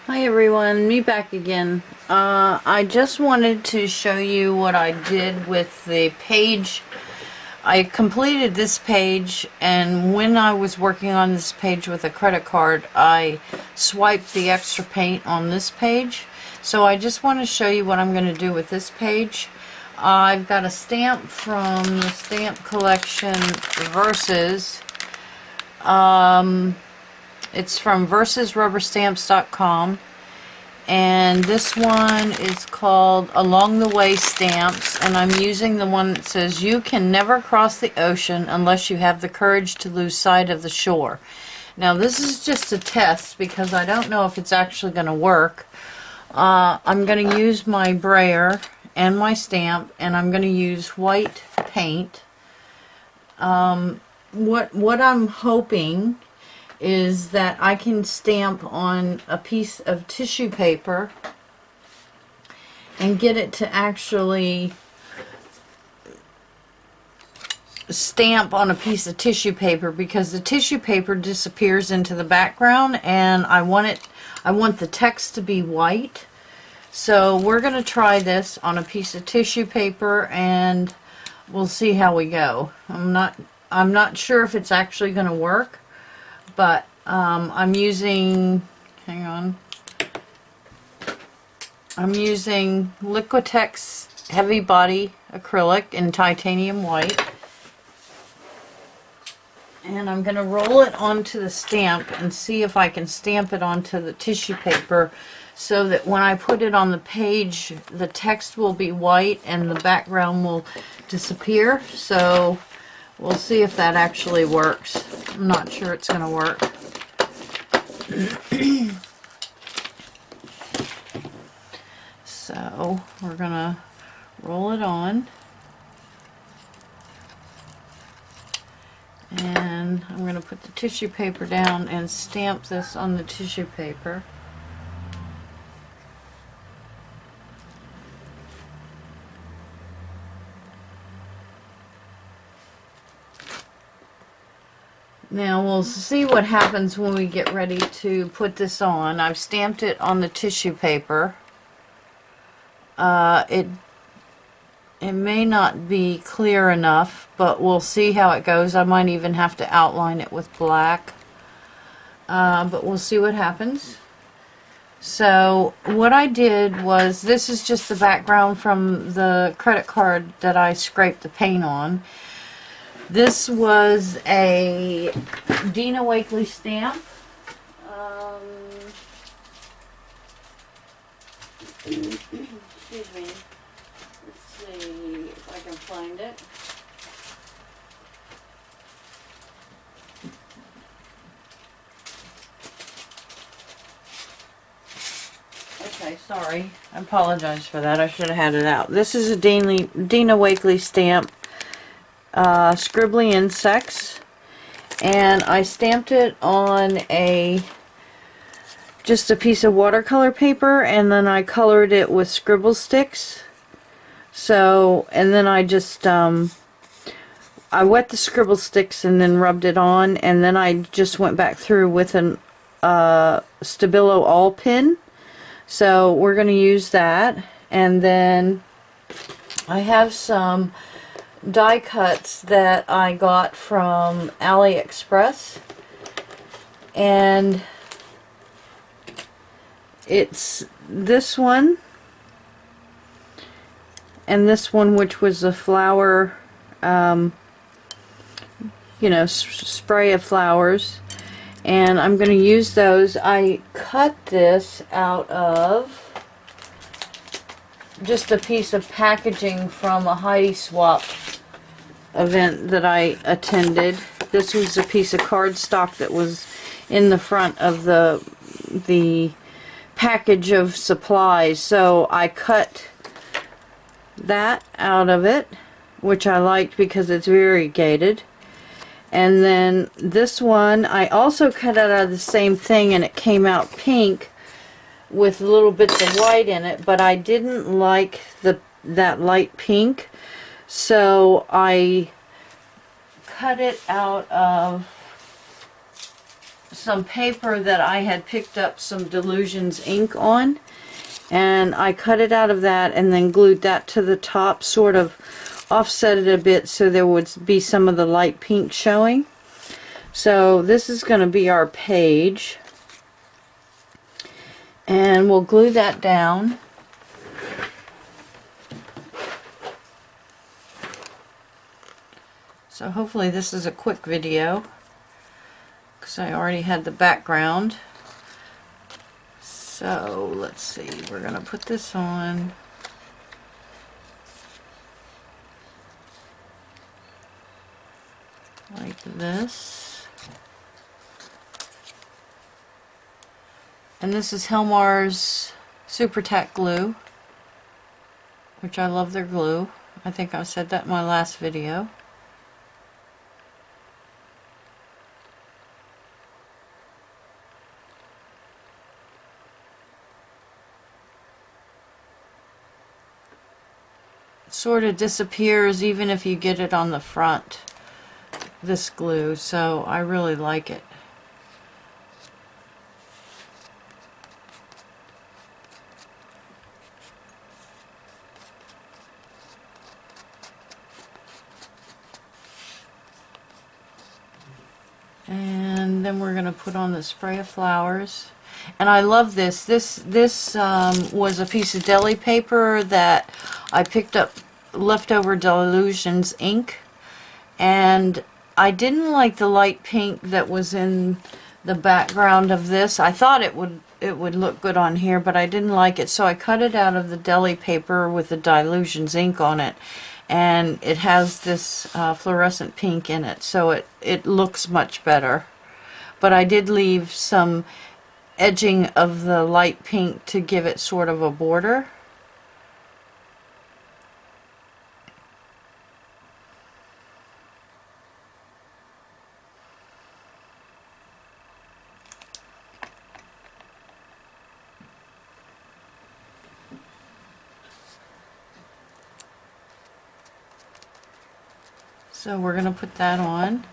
Hi everyone, me back again. I just wanted to show you what I did with the page. I completed this page, and when I was working on this page with a credit card, I swiped the extra paint on this page. So I just want to show you what I'm going to do with this page. I've got a stamp from the stamp collection Versus. It's from versusrubberstamps.com, and this one is called Along the Way Stamps, and I'm using the one that says you can never cross the ocean unless you have the courage to lose sight of the shore. Now this is just a test because I don't know if it's actually going to work. I'm going to use my brayer and my stamp, and I'm going to use white paint. What I'm hoping is that I can stamp on a piece of tissue paper and get it to actually stamp on a piece of tissue paper, because the tissue paper disappears into the background, and I want the text to be white. So we're going to try this on a piece of tissue paper, and we'll see how we go. I'm not sure if it's actually going to work. But I'm using, I'm using Liquitex Heavy Body Acrylic in titanium white. And I'm going to roll it onto the stamp and see if I can stamp it onto the tissue paper so that when I put it on the page, the text will be white and the background will disappear. So we'll see if that actually works. I'm not sure it's going to work. So we're going to roll it on. And I'm going to put the tissue paper down and stamp this on the tissue paper. Now we'll see what happens when we get ready to put this on. I've stamped it on the tissue paper. It may not be clear enough, but we'll see how it goes. I might even have to outline it with black. But we'll see what happens. So what I did was, this is just the background from the credit card that I scraped the paint on. This was a Dina Wakley stamp. Excuse me. Let's see if I can find it. Okay, sorry. I apologize for that. I should have had it out. This is a Dina Wakley stamp. Scribbly Insects, and I stamped it on just a piece of watercolor paper, and then I colored it with Scribble sticks. So, and then I just I wet the Scribble sticks and then rubbed it on, and then I just went back through with an Stabilo All pin. So we're going to use that, and then I have some die cuts that I got from AliExpress, and it's this one and this one, which was a flower, spray of flowers, and I'm going to use those. I cut this out of just a piece of packaging from a Heidi Swap event that I attended. This was a piece of cardstock that was in the front of the package of supplies. So I cut that out of it, which I liked because it's variegated. And then this one I also cut out of the same thing, and it came out pink with little bits of white in it, but I didn't like that light pink, so I cut it out of some paper that I had picked up some Delusions ink on, and I cut it out of that and then glued that to the top, sort of offset it a bit so there would be some of the light pink showing. So this is going to be our page, and we'll glue that down. So hopefully this is a quick video, because I already had the background. So let's see, we're going to put this on. Like this. And this is Helmar's Super Tack glue, which I love their glue. I think I said that in my last video. It sort of disappears even if you get it on the front, this glue, so I really like it. And then we're going to put on the spray of flowers. And I love this. This was a piece of deli paper that I picked up, leftover Delusions ink, and I didn't like the light pink that was in the background of this. I thought it would look good on here, but I didn't like it, so I cut it out of the deli paper with the Delusions ink on it, and it has this fluorescent pink in it, so it looks much better. But I did leave some edging of the light pink to give it sort of a border. So we're going to put that on.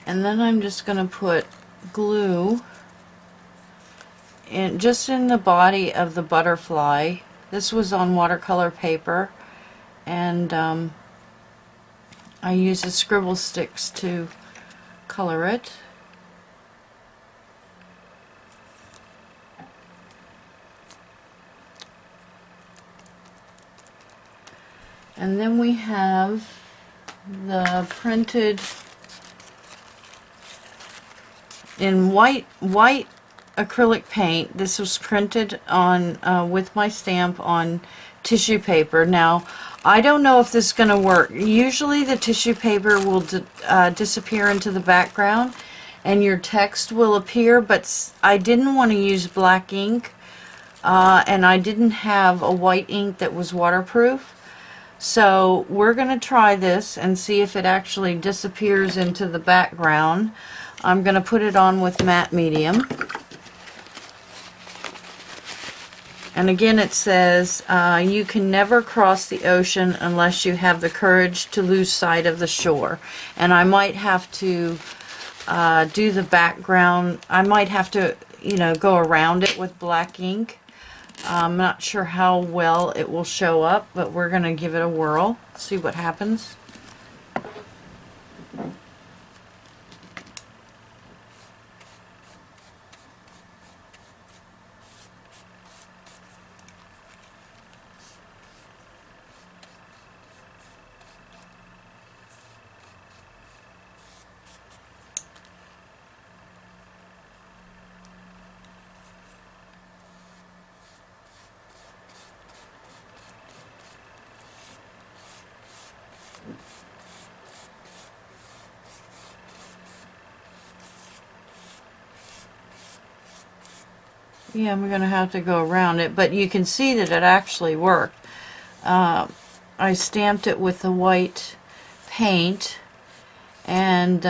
And then I'm just going to put glue just in the body of the butterfly. This was on watercolor paper, and I use the Scribble sticks to color it. And then we have the printed in white acrylic paint. This was printed on with my stamp on tissue paper. Now, I don't know if this is going to work. Usually the tissue paper will disappear into the background and your text will appear, but I didn't want to use black ink, and I didn't have a white ink that was waterproof. So we're going to try this and see if it actually disappears into the background. I'm going to put it on with matte medium. And again, it says, you can never cross the ocean unless you have the courage to lose sight of the shore. And I might have to do the background. I might have to, go around it with black ink. I'm not sure how well it will show up, but we're going to give it a whirl, see what happens. Yeah, I'm going to have to go around it, but you can see that it actually worked. I stamped it with the white paint, and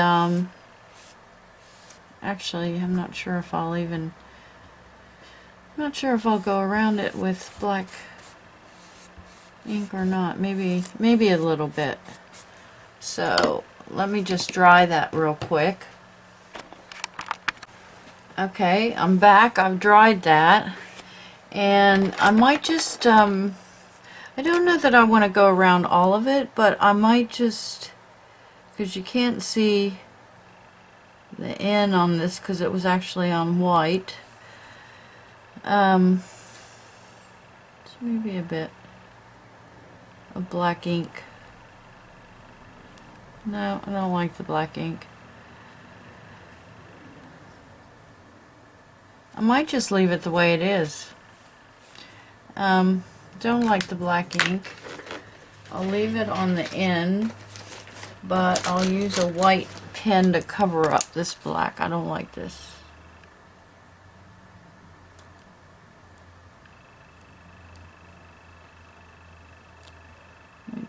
actually I'm not sure if I'll go around it with black ink or not. Maybe a little bit. So let me just dry that real quick. Okay, I'm back. I've dried that. And I might just, I don't know that I want to go around all of it, but I might just, because you can't see the N on this because it was actually on white. It's maybe a bit of black ink. No, I don't like the black ink. I might just leave it the way it is. Don't like the black ink. I'll leave it on the end, but I'll use a white pen to cover up this black. I don't like this.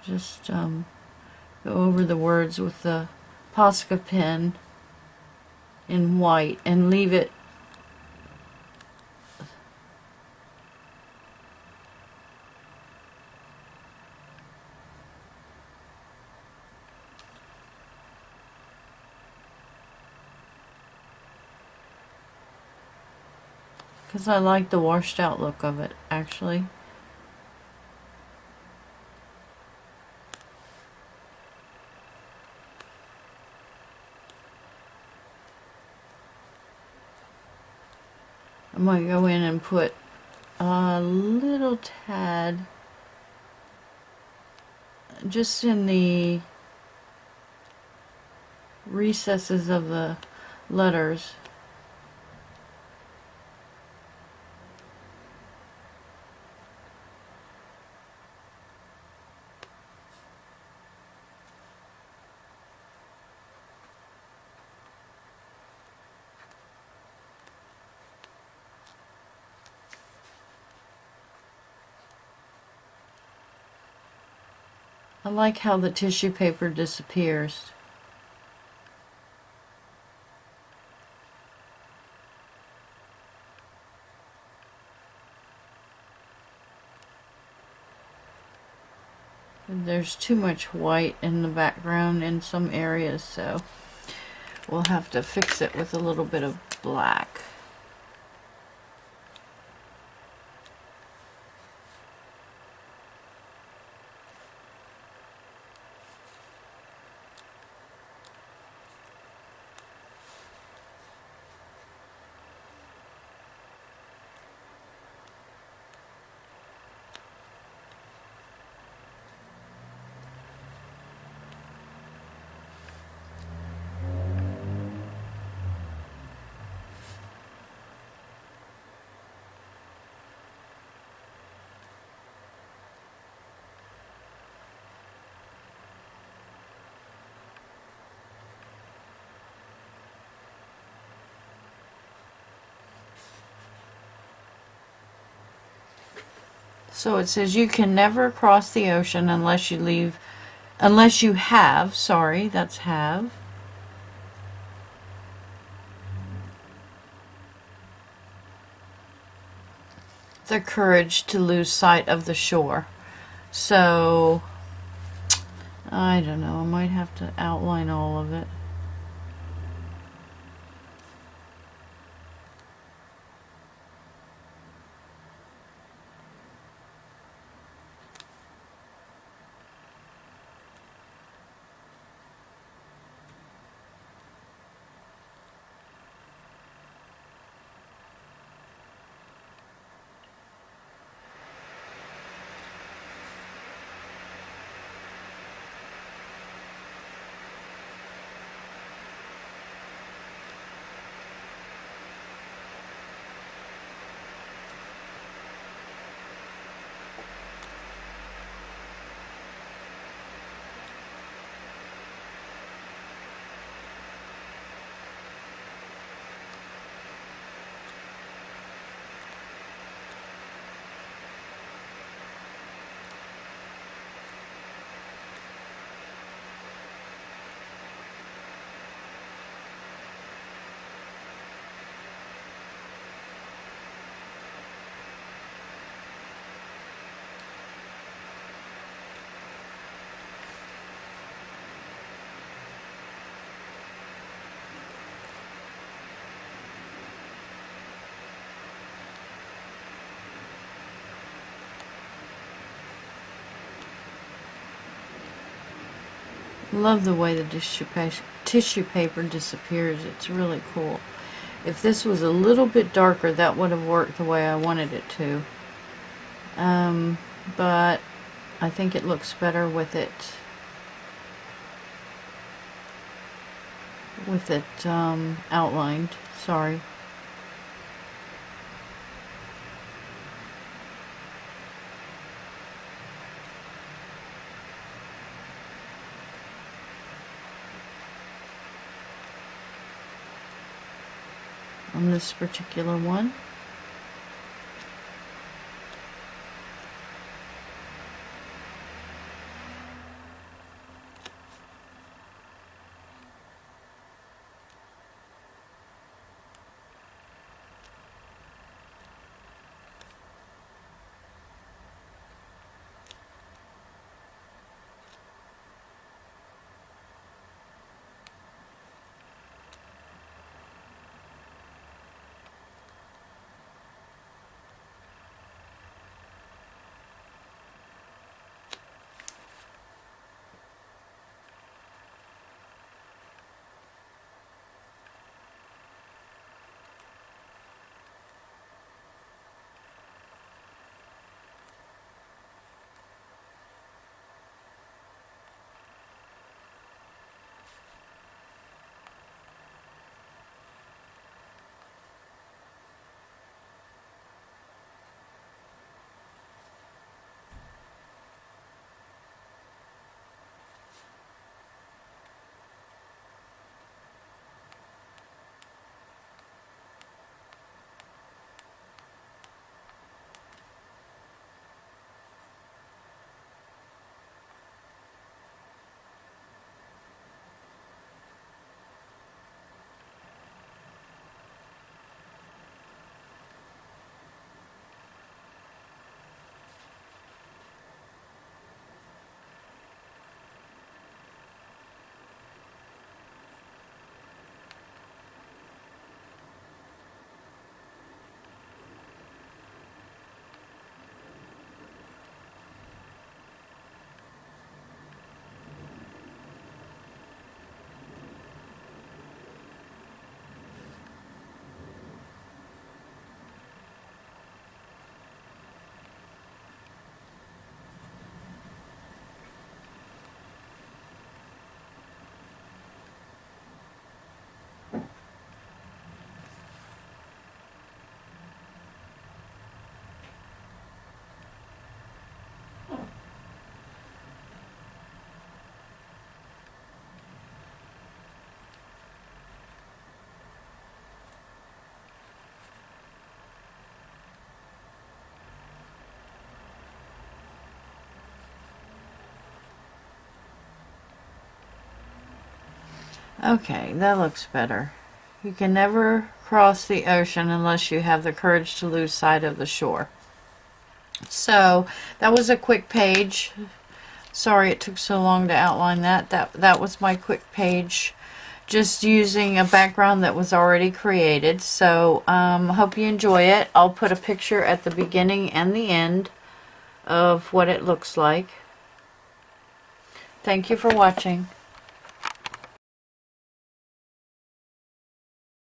Just go over the words with the Posca pen in white and leave it because I like the washed out look of it, actually. I might go in and put a little tad just in the recesses of the letters. I like how the tissue paper disappears. And there's too much white in the background in some areas, so we'll have to fix it with a little bit of black. So it says you can never cross the ocean unless you have, sorry, that's have. The courage to lose sight of the shore. So, I don't know, I might have to outline all of it. Love the way the tissue paper disappears. It's really cool. If this was a little bit darker, that would have worked the way I wanted it to. But I think it looks better with it outlined. Sorry. On this particular one. Okay, that looks better. You can never cross the ocean unless you have the courage to lose sight of the shore. So that was a quick page. Sorry it took so long to outline that. That was my quick page, just using a background that was already created. So hope you enjoy it. I'll put a picture at the beginning and the end of what it looks like. Thank you for watching.